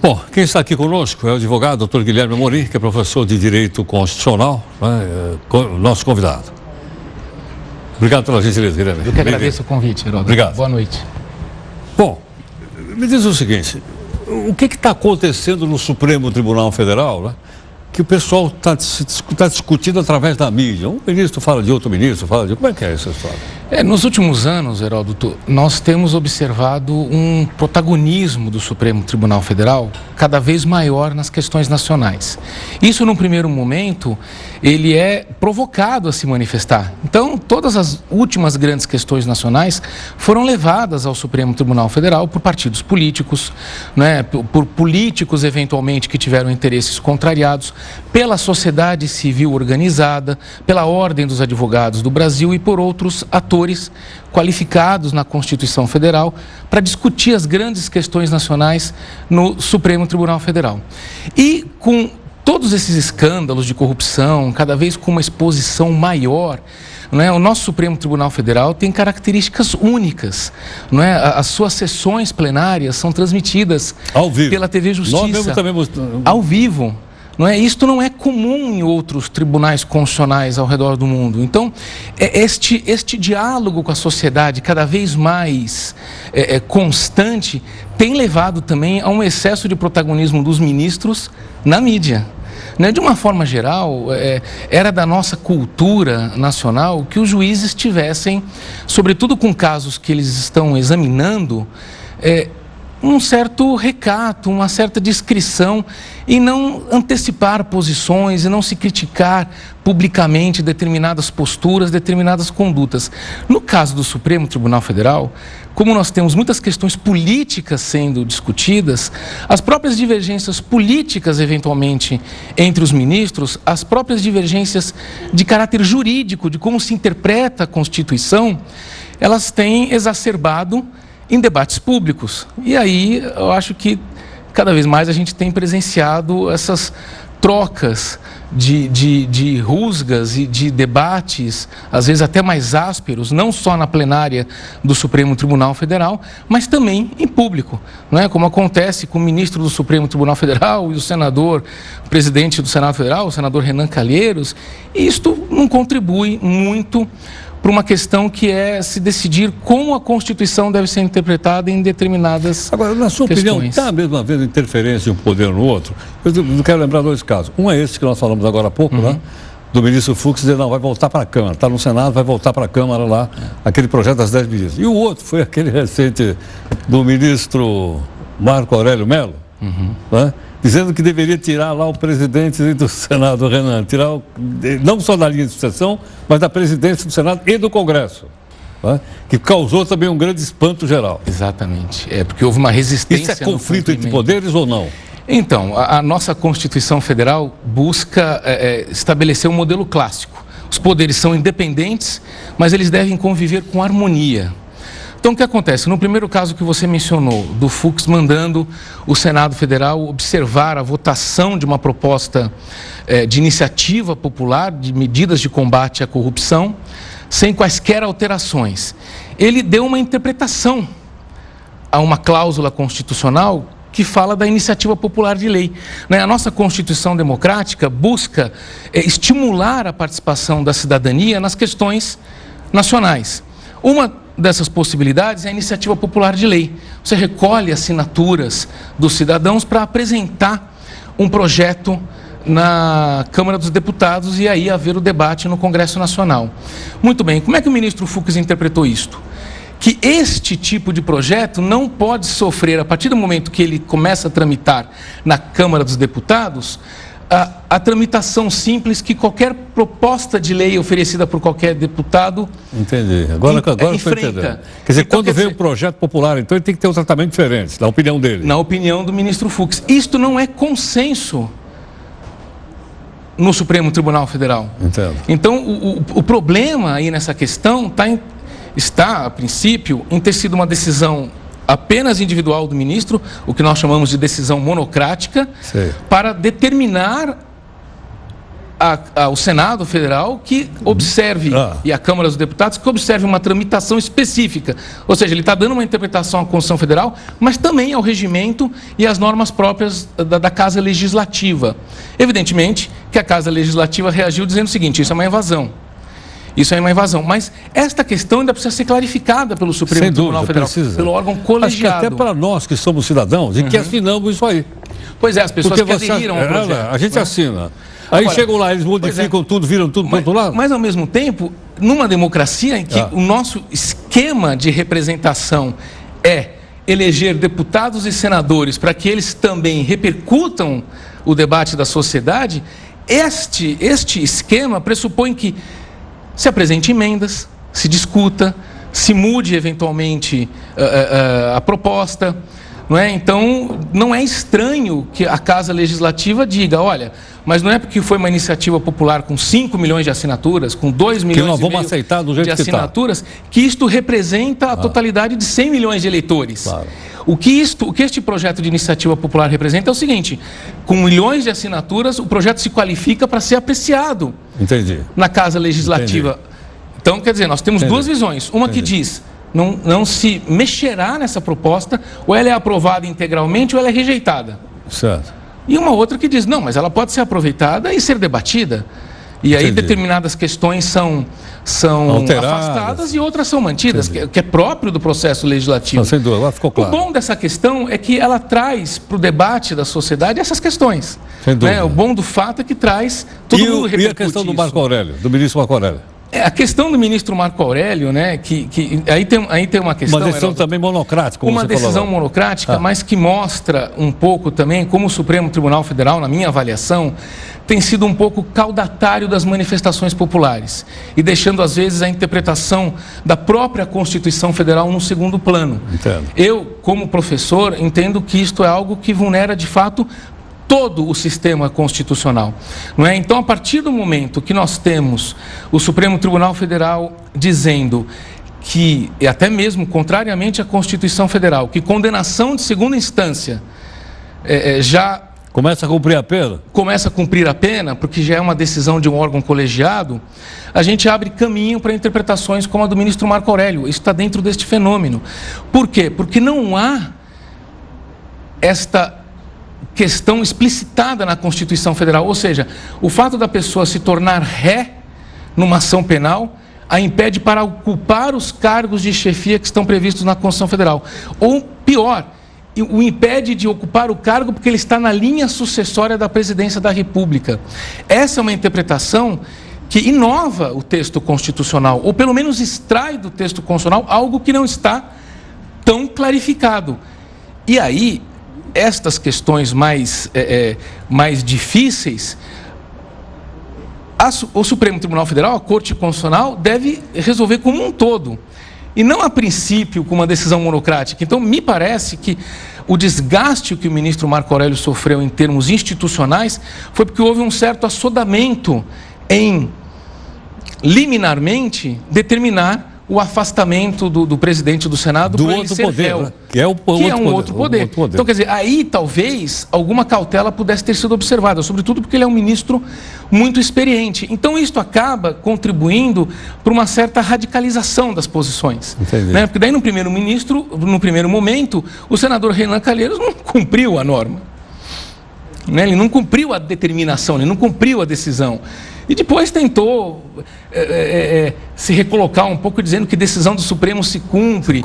Bom, quem está aqui conosco é o advogado doutor Guilherme Amorim, que é professor de Direito Constitucional, né, nosso convidado. Obrigado pela gentileza, Guilherme. Eu que agradeço o convite, Heródoto. Obrigado. Boa noite. Bom, me diz o seguinte, o que está acontecendo no Supremo Tribunal Federal, né, que o pessoal está discutindo através da mídia? Um ministro fala de outro ministro, fala de... Como é que é essa história? Nos últimos anos, Heródoto, nós temos observado um protagonismo do Supremo Tribunal Federal cada vez maior nas questões nacionais. Isso, num primeiro momento, ele é provocado a se manifestar. Então, todas as últimas grandes questões nacionais foram levadas ao Supremo Tribunal Federal por partidos políticos, né, por políticos, eventualmente, que tiveram interesses contrariados, pela sociedade civil organizada, pela Ordem dos Advogados do Brasil e por outros atores qualificados na Constituição Federal para discutir as grandes questões nacionais no Supremo Tribunal Federal. E com todos esses escândalos de corrupção, cada vez com uma exposição maior, não é? O nosso Supremo Tribunal Federal tem características únicas. Não é? As suas sessões plenárias são transmitidas ao vivo pela TV Justiça, nós mesmo também... ao vivo. Não é? Isto não é comum em outros tribunais constitucionais ao redor do mundo. Então, este diálogo com a sociedade cada vez mais constante tem levado também a um excesso de protagonismo dos ministros na mídia. Né? De uma forma geral, era da nossa cultura nacional que os juízes tivessem, sobretudo com casos que eles estão examinando, um certo recato, uma certa discrição e não antecipar posições e não se criticar publicamente determinadas posturas, determinadas condutas. No caso do Supremo Tribunal Federal, como nós temos muitas questões políticas sendo discutidas, as próprias divergências políticas, eventualmente, entre os ministros, as próprias divergências de caráter jurídico, de como se interpreta a Constituição, elas têm exacerbado em debates públicos. E aí eu acho que cada vez mais a gente tem presenciado essas trocas de rusgas e de debates, às vezes até mais ásperos, não só na plenária do Supremo Tribunal Federal, mas também em público, não é? Como acontece com o ministro do Supremo Tribunal Federal e o senador, o presidente do Senado Federal, o senador Renan Calheiros, e isto não contribui muito para uma questão que é se decidir como a Constituição deve ser interpretada em determinadas questões. Agora, na sua opinião, está mesmo havendo interferência de um poder no outro? Eu quero lembrar dois casos. Um é esse que nós falamos agora há pouco, né? Do ministro Fux dizer, não, vai voltar para a Câmara. Está no Senado, vai voltar para a Câmara lá, aquele projeto das 10 medidas. E o outro foi aquele recente do ministro Marco Aurélio Mello, né? Dizendo que deveria tirar lá o presidente do Senado, Renan, tirar não só da linha de sucessão, mas da presidência do Senado e do Congresso, né? Que causou também um grande espanto geral. Exatamente, porque houve uma resistência. Isso é conflito entre poderes ou não? Então, a nossa Constituição Federal busca estabelecer um modelo clássico. Os poderes são independentes, mas eles devem conviver com harmonia. Então, o que acontece? No primeiro caso que você mencionou, do Fux mandando o Senado Federal observar a votação de uma proposta de iniciativa popular, de medidas de combate à corrupção, sem quaisquer alterações. Ele deu uma interpretação a uma cláusula constitucional que fala da iniciativa popular de lei. A nossa Constituição Democrática busca estimular a participação da cidadania nas questões nacionais. Uma dessas possibilidades é a iniciativa popular de lei. Você recolhe assinaturas dos cidadãos para apresentar um projeto na Câmara dos Deputados e aí haver o debate no Congresso Nacional. Muito bem, como é que o ministro Fux interpretou isto? Que este tipo de projeto não pode sofrer, a partir do momento que ele começa a tramitar na Câmara dos Deputados, a tramitação simples que qualquer proposta de lei oferecida por qualquer deputado... Entendi. Agora eu estou entendendo. Quer dizer, então, quando vem um projeto popular, então ele tem que ter um tratamento diferente, na opinião dele. Na opinião do ministro Fux. Isto não é consenso no Supremo Tribunal Federal. Entendo. Então, o problema aí nessa questão está, a princípio, em ter sido uma decisão apenas individual do ministro, o que nós chamamos de decisão monocrática, para determinar ao Senado Federal que observe, e à Câmara dos Deputados, que observe uma tramitação específica. Ou seja, ele está dando uma interpretação à Constituição Federal, mas também ao regimento e às normas próprias da Casa Legislativa. Evidentemente que a Casa Legislativa reagiu dizendo o seguinte: isso é uma invasão. Isso é uma invasão. Mas esta questão ainda precisa ser clarificada pelo Supremo Tribunal Federal, pelo órgão colegiado. Acho que até para nós que somos cidadãos e que assinamos isso aí. Pois é, as pessoas que aderiram ao projeto. A gente assina. Aí agora, chegam lá, eles modificam tudo, viram tudo para o outro lado. Mas, ao mesmo tempo, numa democracia em que o nosso esquema de representação é eleger deputados e senadores para que eles também repercutam o debate da sociedade, este esquema pressupõe que se apresente emendas, se discuta, se mude eventualmente a proposta. Não é? Então, não é estranho que a Casa Legislativa diga: olha, mas não é porque foi uma iniciativa popular com 5 milhões de assinaturas, com 2 milhões que nós vamos aceitar do jeito de assinaturas, que isto representa a totalidade de 100 milhões de eleitores. Claro. O que este projeto de iniciativa popular representa é o seguinte: com milhões de assinaturas, o projeto se qualifica para ser apreciado na Casa Legislativa. Entendi. Então, quer dizer, nós temos duas visões. Uma que diz: não se mexerá nessa proposta, ou ela é aprovada integralmente ou ela é rejeitada. Certo. E uma outra que diz: não, mas ela pode ser aproveitada e ser debatida. E aí determinadas questões são afastadas e outras são mantidas, que é próprio do processo legislativo. Não, sem dúvida, agora ficou claro. O bom dessa questão é que ela traz para o debate da sociedade essas questões. Sem dúvida. Né? O bom do fato é que traz... Todo mundo repercute. E a questão do Marco Aurélio, do ministro Marco Aurélio? A questão do ministro Marco Aurélio, né, aí tem uma questão... Uma decisão também monocrática, como uma decisão monocrática, mas que mostra um pouco também como o Supremo Tribunal Federal, na minha avaliação, tem sido um pouco caudatário das manifestações populares e deixando, às vezes, a interpretação da própria Constituição Federal no segundo plano. Entendo. Eu, como professor, entendo que isto é algo que vulnera, de fato, todo o sistema constitucional. Não é? Então, a partir do momento que nós temos o Supremo Tribunal Federal dizendo que, e até mesmo contrariamente à Constituição Federal, que condenação de segunda instância já... Começa a cumprir a pena? Começa a cumprir a pena, porque já é uma decisão de um órgão colegiado, a gente abre caminho para interpretações como a do ministro Marco Aurélio. Isso está dentro deste fenômeno. Por quê? Porque não há esta questão explicitada na Constituição Federal, ou seja, o fato da pessoa se tornar ré numa ação penal a impede para ocupar os cargos de chefia que estão previstos na Constituição Federal. Ou pior, o impede de ocupar o cargo porque ele está na linha sucessória da presidência da República. Essa é uma interpretação que inova o texto constitucional, ou pelo menos extrai do texto constitucional algo que não está tão clarificado. E aí, estas questões mais difíceis, o Supremo Tribunal Federal, a Corte Constitucional, deve resolver como um todo. E não a princípio com uma decisão monocrática. Então, me parece que o desgaste que o ministro Marco Aurélio sofreu em termos institucionais foi porque houve um certo assodamento em, liminarmente, determinar o afastamento do presidente do Senado do outro poder, né? que é um outro poder. Então, quer dizer, aí talvez alguma cautela pudesse ter sido observada, sobretudo porque ele é um ministro muito experiente. Então, isto acaba contribuindo para uma certa radicalização das posições. Né? Porque daí, no primeiro momento, o senador Renan Calheiros não cumpriu a norma. Né? Ele não cumpriu a determinação, ele não cumpriu a decisão. E depois tentou se recolocar um pouco, dizendo que decisão do Supremo se cumpre.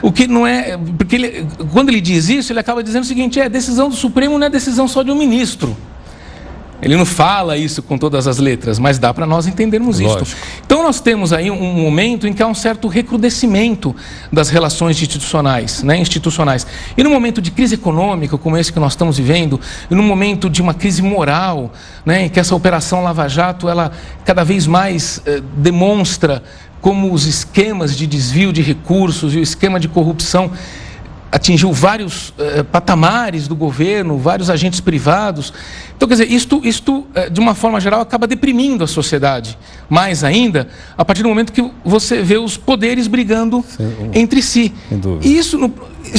O que não é... Porque quando ele diz isso, ele acaba dizendo o seguinte: decisão do Supremo não é decisão só de um ministro. Ele não fala isso com todas as letras, mas dá para nós entendermos isso. Então, nós temos aí um momento em que há um certo recrudescimento das relações institucionais. E num momento de crise econômica, como esse que nós estamos vivendo, e num momento de uma crise moral, em que essa Operação Lava Jato, ela cada vez mais demonstra como os esquemas de desvio de recursos e o esquema de corrupção atingiu vários patamares do governo, vários agentes privados. Então, quer dizer, isto, de uma forma geral, acaba deprimindo a sociedade. Mais ainda, a partir do momento que você vê os poderes brigando entre si. E isso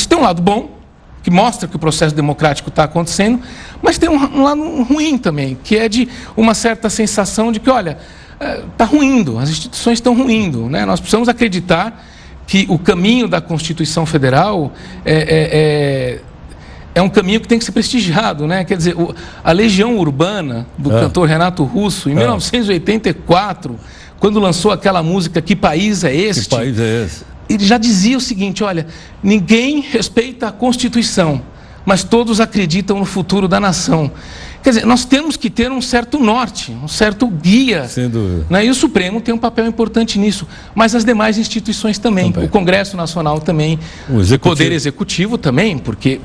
tem um lado bom, que mostra que o processo democrático está acontecendo, mas tem um lado ruim também, que é de uma certa sensação de que, olha, está ruindo, as instituições estão ruindo, né? Nós precisamos acreditar que o caminho da Constituição Federal é um caminho que tem que ser prestigiado, né? Quer dizer, a Legião Urbana, do cantor Renato Russo, em 1984, quando lançou aquela música Que País é Este? Que país é esse? Ele já dizia o seguinte, olha, ninguém respeita a Constituição, mas todos acreditam no futuro da nação. Quer dizer, nós temos que ter um certo norte, um certo guia. Sem dúvida. Né? E o Supremo tem um papel importante nisso, mas as demais instituições também. O Congresso Nacional também, o Poder Executivo também, porque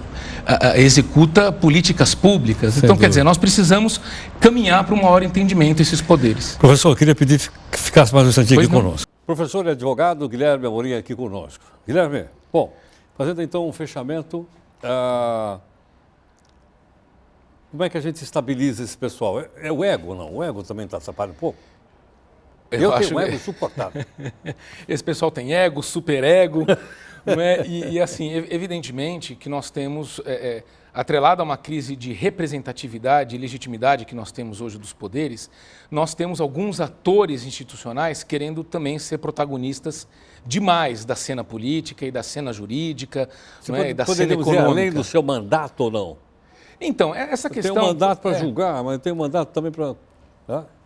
executa políticas públicas. Então, quer dizer, nós precisamos caminhar para um maior entendimento desses poderes. Professor, eu queria pedir que ficasse mais um instantinho aqui conosco. Professor e advogado Guilherme Amorim aqui conosco. Guilherme, bom, fazendo então um fechamento, como é que a gente estabiliza esse pessoal? É o ego, não? O ego também está atrapalhando um pouco? Eu tenho um ego insuportável. Esse pessoal tem ego, superego, não é? E assim, evidentemente que nós temos, atrelado a uma crise de representatividade e legitimidade que nós temos hoje dos poderes, nós temos alguns atores institucionais querendo também ser protagonistas demais da cena política e da cena jurídica, e da cena econômica. Além do seu mandato ou não? Então, essa questão... Tem um mandato para julgar, mas tem um mandato também para...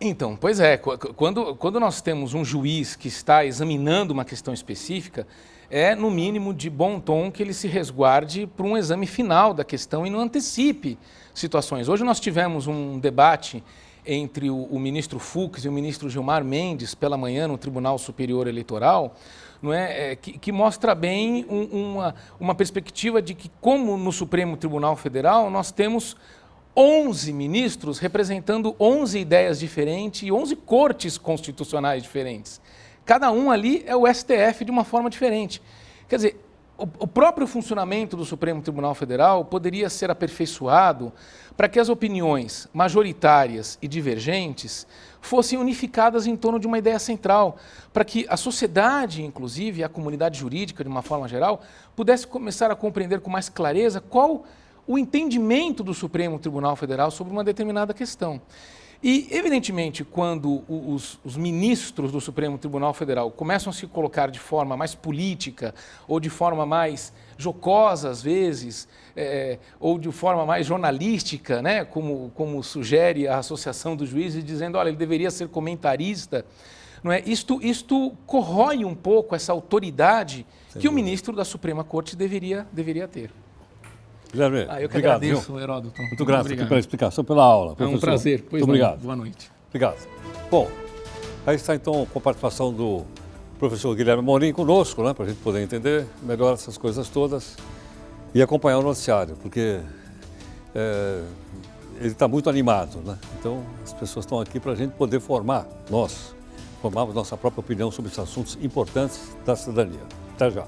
Então, pois é, quando nós temos um juiz que está examinando uma questão específica, é no mínimo de bom tom que ele se resguarde para um exame final da questão e não antecipe situações. Hoje nós tivemos um debate entre o ministro Fux e o ministro Gilmar Mendes pela manhã no Tribunal Superior Eleitoral, não é, que mostra bem uma perspectiva de que, como no Supremo Tribunal Federal, nós temos 11 ministros representando 11 ideias diferentes e 11 cortes constitucionais diferentes. Cada um ali é o STF de uma forma diferente. Quer dizer, o próprio funcionamento do Supremo Tribunal Federal poderia ser aperfeiçoado para que as opiniões majoritárias e divergentes fossem unificadas em torno de uma ideia central, para que a sociedade, inclusive, a comunidade jurídica, de uma forma geral, pudesse começar a compreender com mais clareza qual o entendimento do Supremo Tribunal Federal sobre uma determinada questão. E, evidentemente, quando os ministros do Supremo Tribunal Federal começam a se colocar de forma mais política ou de forma mais jocosa, às vezes, ou de forma mais jornalística, né, como sugere a Associação dos Juízes, dizendo, olha, ele deveria ser comentarista, não é? Isto corrói um pouco essa autoridade que o ministro da Suprema Corte deveria ter. Guilherme, eu que agradeço, Heródoto. Muito grato aqui pela explicação, pela aula. É um prazer. Muito obrigado. Boa noite. Obrigado. Bom, aí está então com a participação do professor Guilherme Amorim conosco, né, para a gente poder entender melhor essas coisas todas e acompanhar o noticiário, porque ele está muito animado, né? Então as pessoas estão aqui para a gente poder formarmos nossa própria opinião sobre esses assuntos importantes da cidadania. Até já.